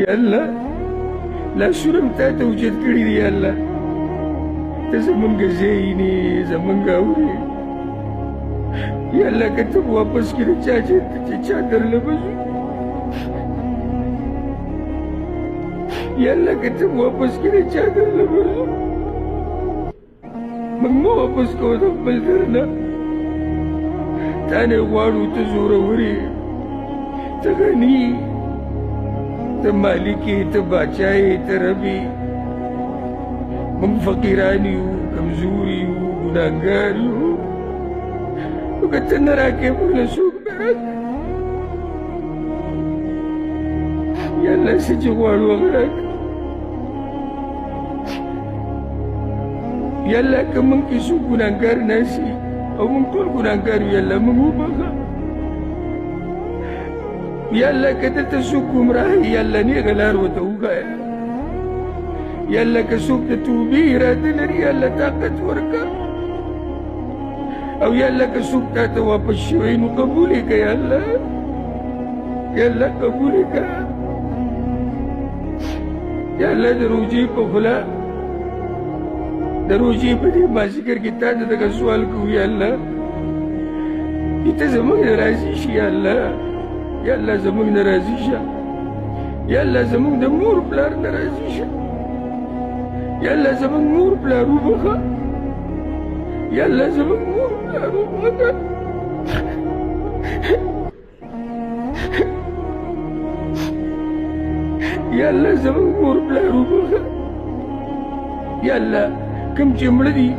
یا الله لاسونه تا ته اوچت کړي دي یا الله ته زمونږ ځینې زمونږ اورې یا الله که ته واپس کړې چا چې چا درله بځو یا الله که ته واپس کړې چا درله بځو موږ مه واپس کوو د خپل در نه تا نه غواړو ته زورور یې ته غني ته مالک یې ته باچا یې ته رب یې موږ فقیران یو کمزور یو ګناهګار یو نو که ته نه راکړې موږ له څوک به راکړي یا الله څه چې غواړو هغه راکړه یا الله که موږ کې څوک ګناهګار ناسي او موږ ټول ګناهګار یو یا الله موږ وبخښه یا الله که دلته څوک ګمراه یا الله نیغه لار ورته وښایه یا الله که څوک د توبې اراده لري یا الله طاقت ورکړه او یا الله که څوک تا ته واپس شوی نو قبول یې کړه یا الله یا الله قبول یې کړه یا الله د روژې په خوله د روژې په دې مازدیګر کې تا ته دغه سوال کوو یا الله چې ته زموږ نه راضي شي یا الله یا الله زموږ نه راضي شه یا الله زموږ د مور پلار نه راضي شه یا الله زموږ مور پلار وبخښه یا الله زموږ مور پلار وبخښه یا الله زموږ مور پلار وبخښه یا الله کوم چې مړه دي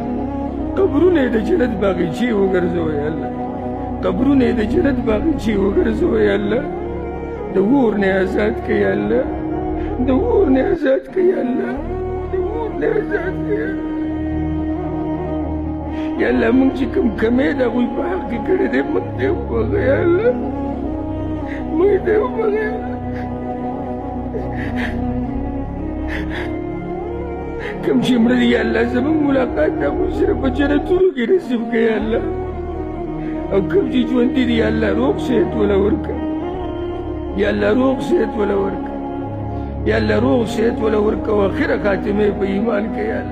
قبرونه یې د جنت باغچې وګرځوه یا الله قبرونه یې د جنت باغچې وګرځوه یا الله د اور نه آزاد کړه یا الله د اور نه آزاد کړه یا الله د اور نه آزاد کړه یا الله یا الله موږ چې کوم کمی د هغوی په حق کې کړی دی موږ ته یې وبخښه یا الله موږ ته یې وبخښه یا الله کوم چې مړه دي یا الله زموږ ملاقات د هغوی سره په جنتونو کې نصیب کړه یا الله او کوم چې ژوندي دي یا الله روغ صحت وله ورکړه یا الله روغ صحت وله ورکړه یا الله روغ صحت وله ورکړه او آخره خاتمه یې په ایمان کړه یا الله